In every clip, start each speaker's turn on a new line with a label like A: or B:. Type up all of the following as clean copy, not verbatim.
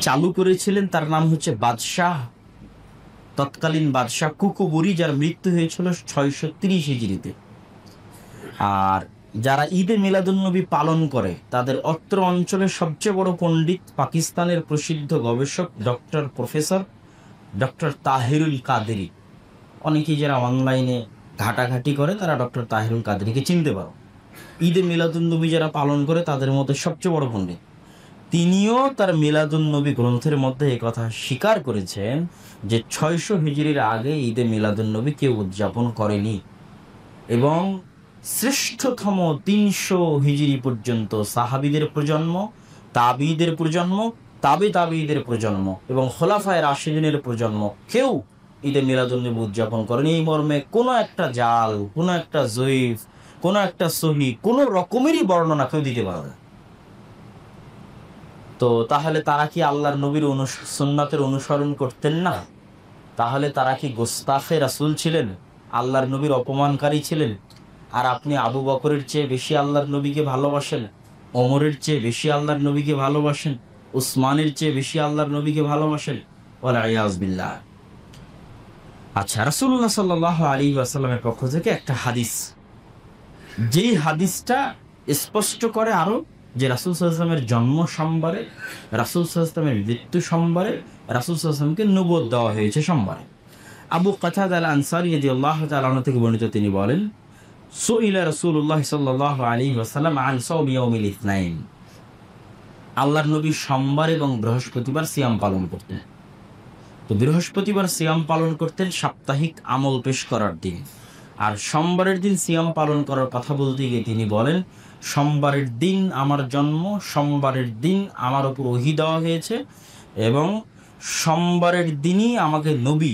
A: চালু করেছিলেন তার নাম হচ্ছে বাদশাহ, তৎকালীন বাদশাহ কুকুবুরি, যার মৃত্যু হয়েছিল 630 হিজরিতে। আর যারা ঈদে মিলাদুন্নবী পালন করে তাদের অত্র অঞ্চলের সবচেয়ে বড় পণ্ডিত পাকিস্তানের প্রসিদ্ধ গবেষক doctor professor doctor Tahirul Qadri. অনেকেই যারা অনলাইনে ঘাটাঘাটি করে তারা ডক্টর তাহিরুল কাদেরীকে চিনতে পারো। ঈদে মিলাদুন্নবী যারা পালন করে তাদের মধ্যে সবচেয়ে বড় পণ্ডিত। তিনিও তার মিলাদুন্নবী গ্রন্থের মধ্যে এই কথা স্বীকার করেছেন যে 600 হিজরির আগে ঈদে মিলাদুন্নবী কেউ উদযাপন করেনি, এবং শ্রেষ্ঠতম 300 হিজরি পর্যন্ত সাহাবীদের প্রজন্ম, তাবিদের প্রজন্ম, তাবিদের প্রজন্ম এবং খোলাফায়ে রাশিদিনের প্রজন্ম কেউ ঈদে মিলাদুন্নবী উদযাপন করেনি। এই মর্মে কোনো একটা জাল, কোনো একটা জয়ীফ, কোনো একটা সহি, কোনো রকমেরই বর্ণনা কেউ দিতে পারে না। তো তাহলে তারা কি আল্লাহর নবীর সুন্নাতের অনুসরণ করতেন না? তাহলে তারা কি গোস্তাখে রাসূল ছিলেন, আল্লাহর নবীর অপমানকারী ছিলেন? আর আপনি আবু বকরের চেয়ে বেশি আল্লাহর নবীকে ভালোবাসেন, ওমরের চেয়ে বেশি আল্লাহর নবীকে ভালোবাসেন, উসমানের চেয়ে বেশি আল্লাহর নবীকে ভালোবাসেন? ওয়াল ইয়াজ বিল্লাহ। আচ্ছা, রাসূলুল্লাহ সাল্লাল্লাহু আলাইহি ওয়াসাল্লামের পক্ষ থেকে একটা হাদিস, যেই হাদিসটা স্পষ্ট করে আরো যে রাসূল সাল্লাল্লাহু আলাইহি ওয়াসাল্লামের জন্ম সোমবারে, রাসূল সাল্লাল্লাহু আলাইহি ওয়াসাল্লামের মৃত্যু সোমবারে, রাসূল সাল্লাল্লাহু আলাইহি ওয়াসাল্লামকে নবুয়ত দেওয়া হয়েছে সোমবারে। আবু কাতাদা আল আনসারী রাদিয়াল্লাহু তাআলা আনহু থেকে বর্ণিত, তিনি বলেন, সুইলা রাসূলুল্লাহ সাল্লাল্লাহু আলাইহি ওয়াসাল্লাম আন সাওমি ইয়াউমিল ইসনাইন। আল্লাহর নবী সোমবার এবং বৃহস্পতিবার সিয়াম পালন করতেন। তো বৃহস্পতিবার সিয়াম পালন করতেন সাপ্তাহিক আমল পেশ করার দিন, আর সোমবারের দিন সিয়াম পালন করার কথা বলতে গিয়ে তিনি বলেন, সোমবারের দিন আমার জন্ম, সোমবারের দিন আমার উপর ওহী দেওয়া হয়েছে, এবং সোমবারের দিনই আমাকে নবী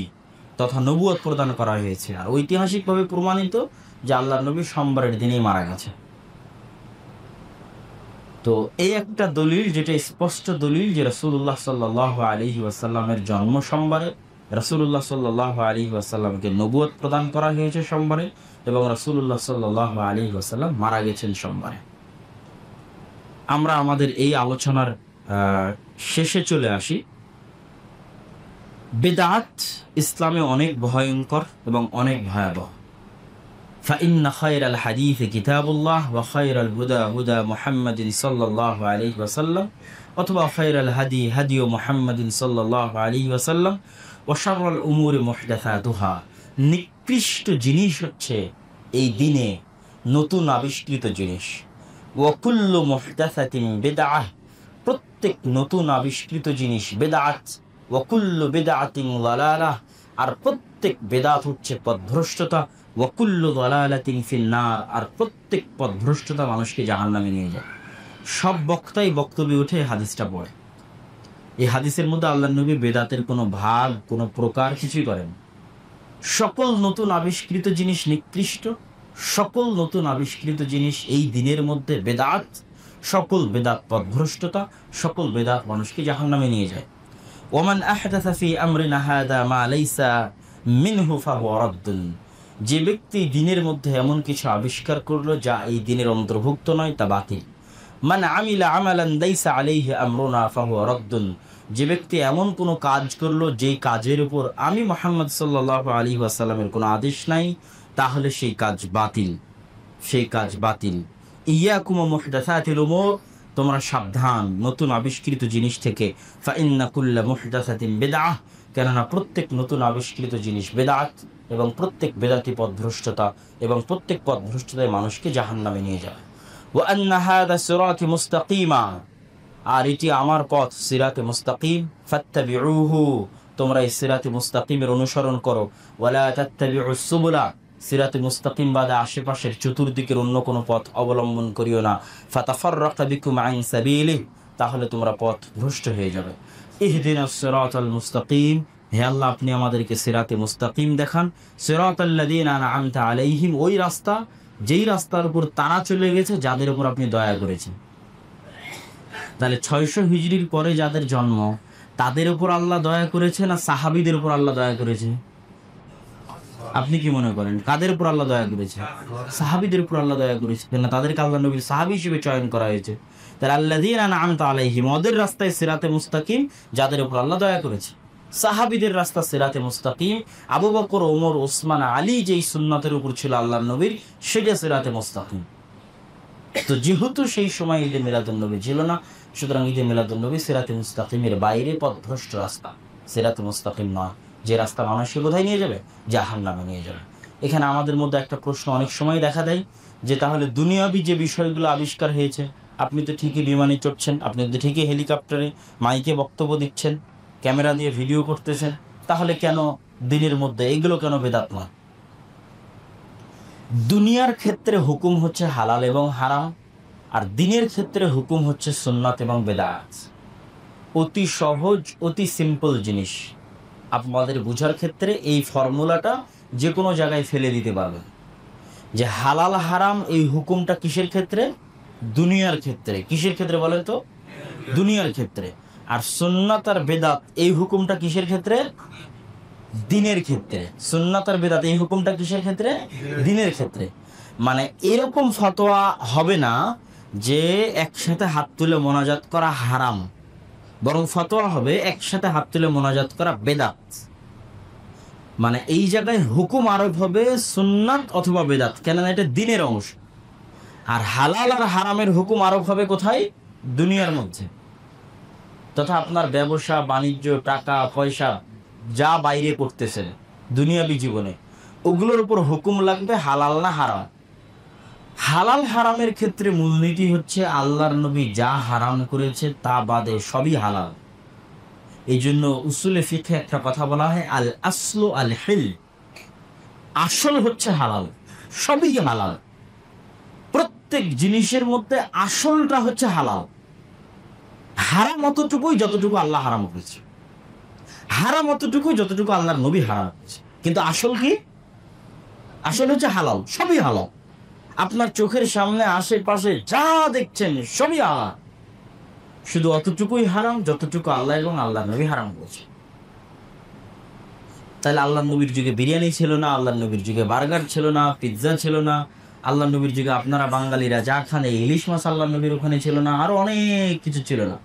A: তথা নবুয়ত প্রদান করা হয়েছে। আর ঐতিহাসিকভাবে প্রমাণিত যে আল্লাহর নবী সোমবারের দিনেই মারা গেছে। তো এই একটা দলিল, যেটা স্পষ্ট দলিল যে রাসূলুল্লাহ সাল্লাল্লাহু আলাইহি ওয়াসাল্লামের জন্ম সোমবারে, রাসূলুল্লাহ সাল্লাল্লাহু আলাইহি ওয়াসাল্লামকে নবুয়ত প্রদান করা হয়েছে সোমবারে, এবং রাসূলুল্লাহ সাল্লাল্লাহু আলাইহি ওয়াসাল্লাম মারা গেছেন সোমবারে। আমরা আমাদের এই আলোচনার শেষে চলে আসি। বিদআত ইসলামে অনেক ভয়ঙ্কর এবং অনেক ভয়াবহ। فإن خير الحديث كتاب الله وخير الهدى هدى محمد صلى الله عليه وسلم অথবা خير الهدي هدي محمد صلى الله عليه وسلم وشر الأمور محدثاتها। নিকৃষ্ট জিনিস হচ্ছে এই দিনে নতুন আবিষ্কৃত জিনিস। وكل محدثة بدعة, প্রত্যেক নতুন আবিষ্কৃত জিনিস বেদাত। وكل بدعة ضلالة, আর প্রত্যেক বেদাত হচ্ছে পথভ্রষ্টতা। ওয়াকুল্লু দালালাতিন ফিন্নার, আর প্রত্যেক পথভ্রষ্টতা মানুষকে জাহান্নামে নিয়ে যায়। সব বক্তাই বক্তব্যে উঠে হাদিসটা পড়ে। এই হাদিসের মধ্যে আল্লাহর নবী বেদাতের কোনো ভাগ, কোনো প্রকার কিছুই করেন। সকল নতুন আবিষ্কৃত জিনিস নিকৃষ্ট, সকল নতুন আবিষ্কৃত জিনিস এই দিনের মধ্যে বেদাত, সকল বেদাত পথভ্রষ্টতা, সকল বেদাত মানুষকে জাহান্নামে নিয়ে যায়। ওমান আহদাসা ফি আমরিনা হাযা মা লাইসা মিনহু ফাহুয়া রাদ্দুন, যে ব্যক্তি দিনের মধ্যে এমন কিছু আবিষ্কার করলো যা এই দিনের অন্তর্ভুক্ত নয়, তা বাতিল। মান আমিলা আমালান লাইসা আলাইহি আমরুনা ফাহুয়া রাদ্দুন, যে ব্যক্তি এমন কোনো কাজ করলো যেই কাজের উপর আমি মুহাম্মদ সাল্লাল্লাহু আলাইহি ওয়াসাল্লামের কোনো আদেশ নাই, তাহলে সেই কাজ বাতিল, সেই কাজ বাতিল। ইয়াকুম মুহদাসাতিল উমুর, তোমরা সাবধান নতুন আবিষ্কৃত জিনিস থেকে। ফা ইন্না কুল্লা মুহদাসাতিন বিদআহ, কেননা প্রত্যেক নতুন আবিষ্কৃত জিনিস বেদাত, এবং প্রত্যেক বেদাতি পথভ্রষ্টতা, এবং প্রত্যেক পথভ্রষ্টতায় মানুষকে জাহান্নামে নিয়ে যায়। ওয়া আন্না হাযা সিরাতি মুস্তাকিমা, আর এটি আমার পথ, সিরাতে মুস্তাকিম। ফাত্তাবিউহু, তোমরা এই সিরাতে মুস্তাকিমের অনুসরণ করো। ওয়ালা তাত্তাবিউস সুবুলা, সিরাতে মুস্তাকিম বাদে আশেপাশের চতুর্দিকের অন্য কোনো পথ অবলম্বন করিও না। ফাতাফাররাকা বিকুম আন সাবিলিহি, তাহলে তোমরা পথ ভ্রষ্ট হয়ে যাবে। ইহদিনাস সিরাতাল মুস্তাকিম, হে আল্লাহ আপনি আমাদেরকে সিরাতে মুস্তাকিম দেখান। সিরাতাল্লাযীনা আনআমতা আলাইহিম, ওই রাস্তা যেই রাস্তার উপর তারা চলে গেছে, যাদের উপর আপনি দয়া করেছেন। তাহলে 600 হিজরির পরে যাদের জন্ম, তাদের উপর আল্লাহ দয়া করেছে না সাহাবীদের উপর আল্লাহ দয়া করেছে? আপনি কি মনে করেন কাদের উপর আল্লাহ দয়া করেছে? সাহাবীদের উপর আল্লাহ দয়া করেছে, কেন তাদেরকে আল্লাহ নবীর সাহাবী হিসেবে চয়ন করা হয়েছে। তারা আল্লাযীনা আন'আমতা আলাইহিম, ওদের রাস্তায় সিরাতে মুস্তাকিম, যাদের উপর আল্লাহ দয়া করেছে। সাহাবীদের রাস্তা সিরাতে মুস্তাকিম, আবু বকর, ওমর, ওসমান, আলী যেই সুন্নতের উপর ছিল আল্লাহর নবীর, সেটা সিরাতে মুস্তাকিম। তো যেহেতু সেই সময় ঈদে মিলাদুন্নবী ছিল না, সুতরাং ঈদে মিলাদুন্নবী সিরাতে মুস্তাকিমের বাইরে পথভ্রষ্ট রাস্তা, সিরাতে মুস্তাকিম নয়। যে রাস্তা মানুষকে কোথায় নিয়ে যাবে? জাহান্নামে নিয়ে যাবে। এখানে আমাদের মধ্যে একটা প্রশ্ন অনেক সময় দেখা দেয় যে তাহলে দুনিয়াবি যে বিষয়গুলো আবিষ্কার হয়েছে, আপনি তো ঠিকই বিমানে চড়ছেন, আপনি তো ঠিকই হেলিকপ্টারে মাইকে বক্তব্য দিচ্ছেন, ক্যামেরা দিয়ে ভিডিও করতেছেন, তাহলে কেন দিনের মধ্যে এগুলো কেন বেদাত নয়? দুনিয়ার ক্ষেত্রে হুকুম হচ্ছে হালাল এবং হারাম, আর দিনের ক্ষেত্রে হুকুম হচ্ছে সুন্নাত এবং বেদাত। অতি সহজ, অতি সিম্পল জিনিস। আপনাদের বোঝার ক্ষেত্রে এই ফর্মুলাটা যে কোনো জায়গায় ফেলে দিতে পারবেন যে হালাল হারাম এই হুকুমটা কিসের ক্ষেত্রে? দুনিয়ার ক্ষেত্রে। কিসের ক্ষেত্রে বলেন তো? দুনিয়ার ক্ষেত্রে। আর সুন্নাত আর বেদাত এই হুকুমটা কিসের ক্ষেত্রে? দিনের ক্ষেত্রে। সুন্নাত আর বেদাত এই হুকুমটা কিসের ক্ষেত্রে? দিনের ক্ষেত্রে। মানে এরকম ফতোয়া হবে না যে একসাথে হাত তুলে মোনাজাত করা হারাম, বরং ফতোয়া হবে একসাথে হাত তুলে মোনাজাত করা বেদাত। মানে এই জায়গায় হুকুম আরোপ হবে সুন্নাত অথবা বেদাত, কেননা এটা দিনের অংশ। আর হালাল আর হারামের হুকুম আরোপ হবে কোথায়? দুনিয়ার মধ্যে। তথা আপনার ব্যবসা বাণিজ্য, টাকা পয়সা যা বাইরে করতেছেন দুনিয়াবি জীবনে, ওগুলোর উপর হুকুম লাগবে হালাল না হারাম। হালাল হারামের ক্ষেত্রে মূলনীতি হচ্ছে আল্লাহর নবী যা হারাম করেছে তা বাদে সবই হালাল। এই জন্য উসুলে ফিকহে একটা কথা বলা হয়, আল আসলু আল হিল, আসল হচ্ছে হালাল, সবই হালাল। প্রত্যেক জিনিসের মধ্যে আসলটা হচ্ছে হালাল। হারাম অতটুকুই যতটুকু আল্লাহ হারাম করেছে, হারাম অতটুকুই যতটুকু আল্লাহর নবী হারাম করেছে। কিন্তু আসল কি? আসল হচ্ছে হালাল, সবই হালাল। আপনার চোখের সামনে আশেপাশে যা দেখছেন সবই হালাল, শুধু অতটুকুই হারাম যতটুকু আল্লাহ এবং আল্লাহ নবী হারাম করেছে। তাহলে আল্লাহ নবীর যুগে বিরিয়ানি ছিল না, আল্লাহ নবীর যুগে বার্গার ছিল না, পিৎজা ছিল না, আল্লাহ নবীর যুগে আপনারা বাঙালিরা যা খান ইলিশ মাছ আল্লাহ নবীর ওখানে ছিল না, আরো অনেক কিছু ছিল না,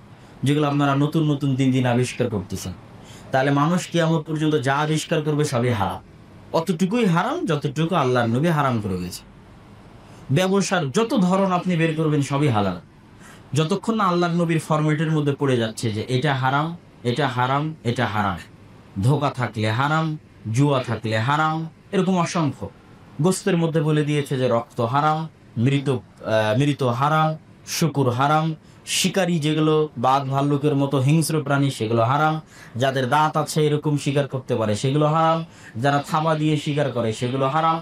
A: যেগুলো আপনারা নতুন নতুন দিন দিন আবিষ্কার করতেছেন। তাহলে মানুষ কিয়ামত পর্যন্ত যা আবিষ্কার করবে সবই হারাম, অতটুকুই হারাম যতটুকু আল্লাহর নবী হারাম করে গেছে। ব্যবসার যত ধরন আপনি বের করবেন সবই হালাল, যতক্ষণ না আল্লাহর নবীর ফরম্যাটের মধ্যে পড়ে যাচ্ছে যে এটা হারাম, এটা হারাম, এটা হারাম। ধোঁকা থাকলে হারাম, জুয়া থাকলে হারাম, এরকম অসংখ্য। গোস্তের মধ্যে বলে দিয়েছে যে রক্ত হারাম, মৃত হারাম, শুকুর হারাম, শিকারী যেগুলো বাঘ ভাল্লুকের মতো হিংস্র প্রাণী সেগুলো হারাম, যাদের দাঁত আছে এরকম শিকার করতে পারে সেগুলো হারাম, যারা থাবা দিয়ে শিকার করে সেগুলো হারাম।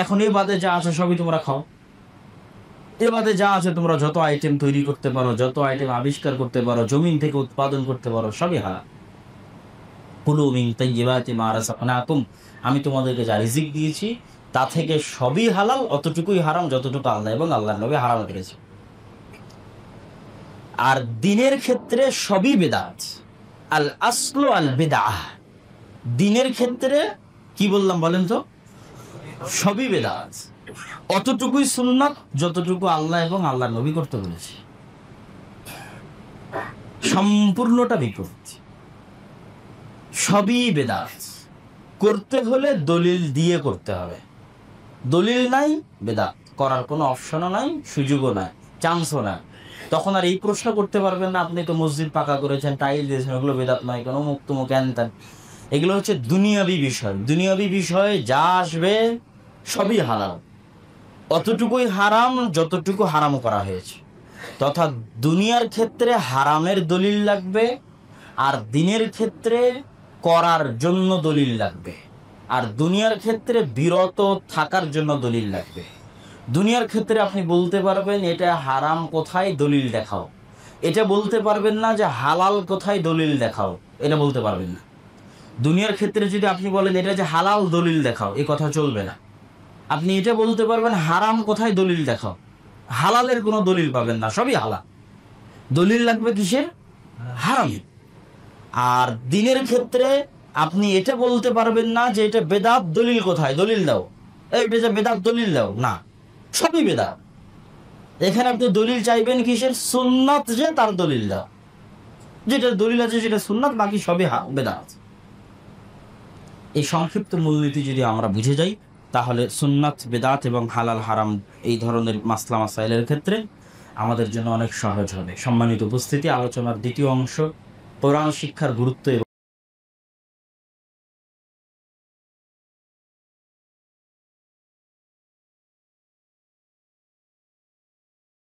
A: এখন এ বাদে যা আছে সবই তোমরা খাও। এ বাদে যা আছে তোমরা যত আইটেম তৈরি করতে পারো, যত আইটেম আবিষ্কার করতে পারো, জমিন থেকে উৎপাদন করতে পারো, সবই হারাম। কুলু মিন তাইয়্যিবাতি মা রাযাকনাকুম, আমি তোমাদেরকে যা রিজিক দিয়েছি তা থেকে সবই হালাল, অতটুকুই হারাম যতটুকু আল্লাহ এবং আল্লাহর নবী হারাম করেছে। আর দিনের ক্ষেত্রে সবই বেদাত, আল আসলু আল বিদআহ। দিনের ক্ষেত্রে কি বললাম বলেন তো? সবই বেদাত, অতটুকুই সুন্নাত যতটুকু আল্লাহ এবং আল্লাহর নবী করতে বলেছে। সম্পূর্ণটা বিপরীত, সবই বেদাত। করতে হলে দলিল দিয়ে করতে হবে, দলিল নাই বেদাত করার কোনো অপশনও নাই, সুযোগও নাই, চান্সও নাই। তখন আর এই প্রশ্ন করতে পারবেন না আপনি তো মসজিদ পাকা করেছেন, টাইল দিয়েছেন, ওগুলো বেদাত নয় কেন, মুখ তুমুক আনতেন। এগুলো হচ্ছে দুনিয়াবি বিষয়। দুনিয়াবি বিষয়ে যা আসবে সবই হারাম, অতটুকুই হারাম যতটুকু হারাম করা হয়েছে। তথা দুনিয়ার ক্ষেত্রে হারামের দলিল লাগবে, আর দিনের ক্ষেত্রে করার জন্য দলিল লাগবে, আর দুনিয়ার ক্ষেত্রে বিরত থাকার জন্য দলিল লাগবে। দুনিয়ার ক্ষেত্রে আপনি বলতে পারবেন এটা হারাম কোথায়, দলিল দেখাও। এটা বলতে পারবেন না যে হালাল কোথায়, দলিল দেখাও, এটা বলতে পারবেন না। দুনিয়ার ক্ষেত্রে যদি আপনি বলেন এটা যে হালাল, দলিল দেখাও, এ কথা চলবে না। আপনি এটা বলতে পারবেন হারাম কোথায়, দলিল দেখাও, হালালের কোনো দলিল পাবেন না, সবই হালাল। দলিল লাগবে কিসের? হারাম। আর দিনের ক্ষেত্রে আপনি এটা বলতে পারবেন না যে এটা বেদাত, দলিল কোথায়, দলিল দাও, এটা যে বেদাত দলিল দাও, না, সবই বেদাত। এখানে আপনি দলিল চাইবেন কিসের? সুন্নাত, যে তার দলিল দাও, যেটা দলিল আছে সেটা সুন্নাত, বাকি সবই বেদাত। এই সংক্ষিপ্ত মূলনীতি যদি আমরা বুঝে যাই, তাহলে সুন্নাত, বেদাত এবং হালাল হারাম এই ধরনের মাসলা মাসাইলের ক্ষেত্রে আমাদের জন্য অনেক সহজ হবে। সম্মানিত উপস্থিতি, আলোচনার দ্বিতীয় অংশ কোরআন শিক্ষার গুরুত্ব